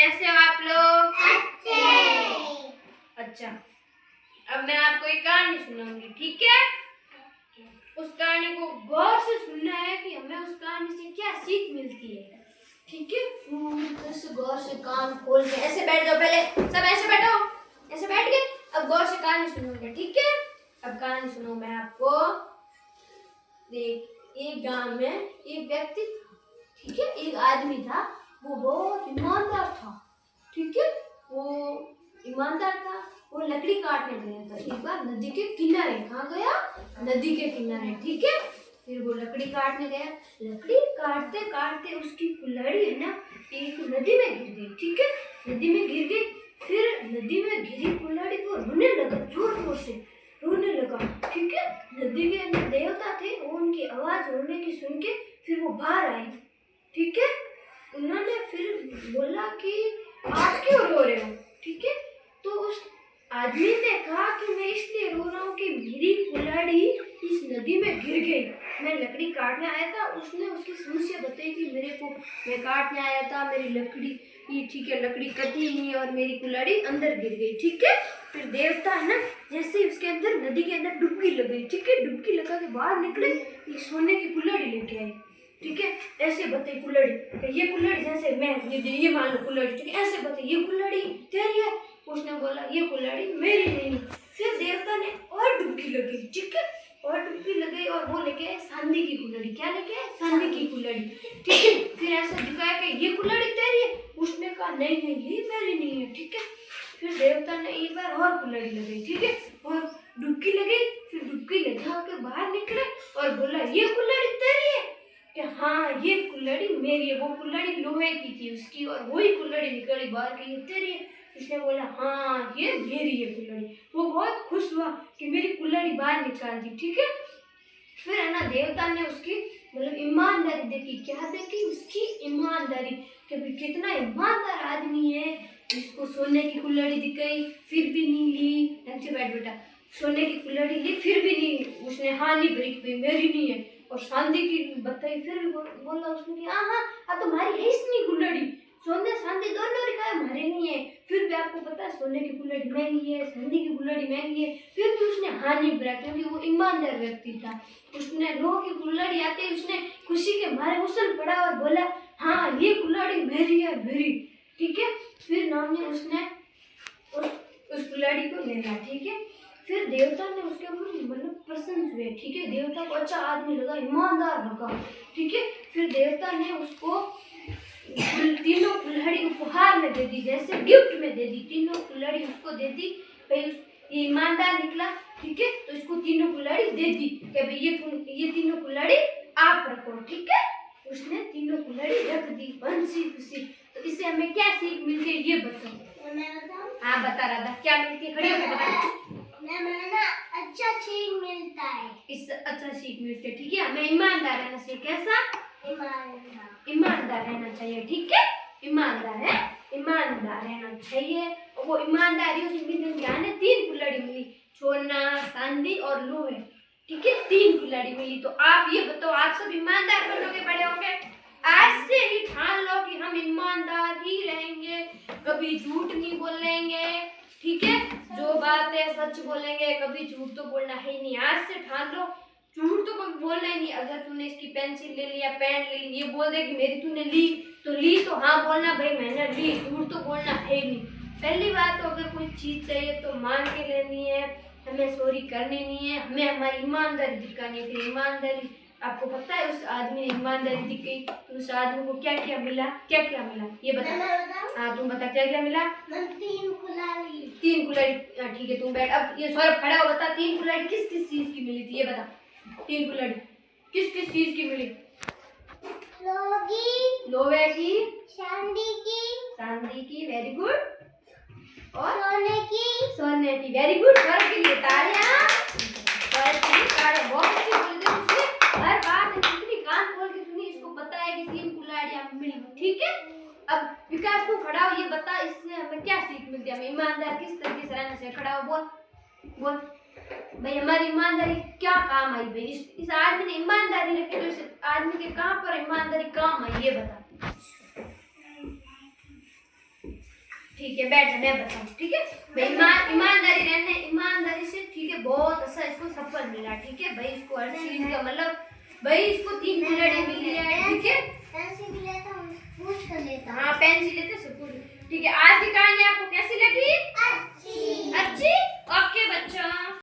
कैसे हो आप लोग? अच्छे। अच्छा, अब मैं आपको एक कहानी सुनाऊंगी, ठीक है? उस कहानी को गौर से सुनना है कि हमें उस कहानी से क्या सीख मिलती है, ठीक है? गौर से कान खोल के ऐसे बैठ जाओ, पहले सब ऐसे बैठो, ऐसे बैठ गए। अब गौर से कहानी सुनोगे, ठीक है? अब कहानी सुनो मैं आपको। देख, एक गांव में एक व्यक्ति था, ठीक है? एक आदमी था, वो बहुत ईमानदार था, ठीक है? वो ईमानदार था। वो लकड़ी काटने गया था एक बार नदी के किनारे। कहाँ गया? नदी के किनारे, ठीक है? फिर वो लकड़ी काटने गया। लकड़ी काटते काटते उसकी कुल्हाड़ी है ना, एक नदी में गिर गई, ठीक है? नदी में गिर गई। फिर नदी में गिरी कुल्हाड़ी को रोने लगा, जोर जोर से रोने लगा, ठीक है? नदी के अंदर देवता थे, वो उनकी आवाज रोने की सुन के फिर वो बाहर आई, ठीक है? उन्होंने फिर बोला कि आप क्यों रो रहे हो, ठीक है? तो उस आदमी ने कहा कि मैं इसलिए रो रहा हूँ कि मेरी कुल्हाड़ी इस नदी में गिर गई। मैं लकड़ी काटने आया था, उसने उसकी समस्या बताई कि मेरे को, मैं काटने आया था, मेरी लकड़ी, ठीक है, लकड़ी कटी नहीं और मेरी कुल्हाड़ी अंदर गिर गई, ठीक है? फिर देवता है ना, जैसे ही उसके अंदर नदी के अंदर डुबकी लग गई, ठीक है? डुबकी लगा के बाहर निकले, एक सोने की कुल्हाड़ी लेके आई, ठीक है? ऐसे बताई कुल्हाड़ी, ये कुल्हाड़ी जैसे मैं ये मान लो कुल्हाड़ी, ठीक है? ऐसे बताई ये कुल्हाड़ी तेरी है। उसने बोला ये कुल्हाड़ी मेरी नहीं। फिर देवता ने और डुबकी लगी, ठीक है? और डुबकी लगी और वो लेके आए चांदी की कुल्हाड़ी। क्या लेके आए? चांदी की कुल्हाड़ी, ठीक है? फिर ऐसा दिखाया कि ये कुल्हाड़ी तेरी है। उसने कहा नहीं नहीं ये मेरी नहीं है, ठीक है? फिर देवता ने एक बार और कुल्हाड़ी लगाई, ठीक है? और डुबकी लगी। फिर डुबकी लगा के बाहर निकले और बोला ये कुल्हाड़ी तेरी है? कि हाँ ये कुल्हाड़ी मेरी है। वो कुल्हाड़ी लोहे की थी उसकी, और वही कुल्हाड़ी निकली बाहर की, ये तेरी है? उसने बोला हाँ ये मेरी है कुल्हाड़ी। वो बहुत खुश हुआ कि मेरी कुल्हाड़ी बाहर निकाल दी, ठीक है? फिर है ना, देवता ने उसकी मतलब ईमानदारी देखी। क्या देखी? उसकी ईमानदारी, कि भाई कितना ईमानदार आदमी है। इसको सोने की कुल्हाड़ी दिखाई, फिर भी नहीं ली। ढंग से बैठ बेटा। सोने की कुल्हाड़ी ली, फिर भी नहीं, उसने हाँ नहीं भरी कि मेरी नहीं है। और चांदी की बताई, फिर भी बोला उसने कि हाँ हाँ अब तुम्हारी है इसकी कुल्हाड़ी। सोने चांदी दोनों रिकाए हमारे नहीं है। फिर भी आपको पता है सोने की कुल्हाड़ी महंगी है, चांदी की कुल्हाड़ी महंगी है। फिर भी उसने हाँ नहीं भरा, क्योंकि वो ईमानदार व्यक्ति था। उसने लोहे की कुल्हाड़ी आते ही उसने खुशी के मारे उछल पड़ा और बोला हाँ ये कुल्हाड़ी मेरी है, मेरी, ठीक है? फिर नाम ने उसने उस कुल्हाड़ी को ले लिया, ठीक है? फिर देवता ने उसके ऊपर मतलब प्रसन्न हुए, ठीक है? देवता को अच्छा आदमी लगा, ईमानदार लगा, ठीक है? फिर देवता ने उसको तीनों कुल्हाड़ी उपहार में दे दी, जैसे गिफ्ट में दे दी। तीनों कुल्हाड़ी उसको दे दी। भाई ये ईमानदार निकला, ठीक है? तो इसको तीनों कुल्हाड़ी दे दी कि भाई ये तीनों कुल्हाड़ी आप रखो, ठीक है? उसने तीनों कुल्हाड़ी रख दी हंसी खुशी। तो इससे हमें क्या सीख मिलती है ये बताओ। मैं बताऊं? हाँ बता राधा, क्या मिलती है? खड़ी होकर बता। ना अच्छा सीख मिलता है। इससे अच्छा सीख मिलती है, ठीक है? हमें ईमानदार रहना चाहिए। कैसा? ईमानदार रहना चाहिए, ठीक है? ईमानदार है, ईमानदार रहना चाहिए। और वो ईमानदारी उसमें ध्यान है। 3 कुल्हाड़ी मिली, सोना, चांदी और लोहे, ठीक है? 3 कुल्हाड़ी मिली। तो आप ये बताओ, आप सब ईमानदार बनोगे, बड़े होंगे? आज से ही ठान लो कि हम ईमानदार ही रहेंगे, कभी झूठ नहीं बोलेंगे, ठीक है? जो बात है सच बोलेंगे, कभी झूठ तो बोलना है ही नहीं। आज से ठान लो, झूठ तो कभी बोलना ही नहीं। अगर तूने इसकी पेंसिल ले ली या पेन ले ली, ये बोल दे कि मेरी तूने ली तो हाँ बोलना भाई मैंने ली, झूठ तो बोलना है ही नहीं। पहली बात तो अगर कोई चीज चाहिए तो मांग के लेनी है, हमें चोरी करनी नहीं है, हमें हमारी ईमानदारी दिखानी है। फिर ईमानदारी, आपको पता है उस आदमी ने ईमानदारी दिखाई तो उस आदमी को क्या क्या मिला? क्या क्या मिला ये बता। हाँ तुम बता, क्या क्या मिला? 3 कुल्हाड़ी। 3 कुल्हाड़ी, ठीक है तुम बैठ। अब ये सौरभ खड़ा हो, बता 3 कुल्हाड़ी किस किस चीज की मिली थी ये बता। 3 कुल्हाड़ी किस किस चीज की मिली? लोहे की, चांदी की, वेरी गुड, और सोने की, वेरी गुड। स्वर्ग के लिए तालियां, स्वर्ग के लिए तालियां। बहुत अच्छी बोलते हो, उसने हर बात इतनी कान खोल के सुनी, इसको पता है कि 3 कुल्हाड़ियां मिली, ठीक है? अब विकास तू खड़ा हो, ये बता इससे हमें क्या सीख मिलती है? हमें ईमानदार किस तरीके से रहना चाहिए? खड़ा हो, बोल बोल भाई, हमारी ईमानदारी क्या काम आई? भाई इस आदमी ने ईमानदारी रखी तो इस आदमी के कहाँ पर ईमानदारी काम आई ये बता। ठीक है, बैठ जा, मैं बताऊँ। ठीक है भाई, ईमानदारी रहने, ईमानदारी से, ठीक है, बहुत अच्छा इसको सफल मिला। ठीक है भाई, इसको हर चीज का मतलब भाई इसको 3 कुल्हाड़ी मिली है। ठीक है, पेंसिल भी लेता हूँ, पूछ कर लेता हूँ। हाँ पेंसिल लेते सब कुछ। ठीक है, आज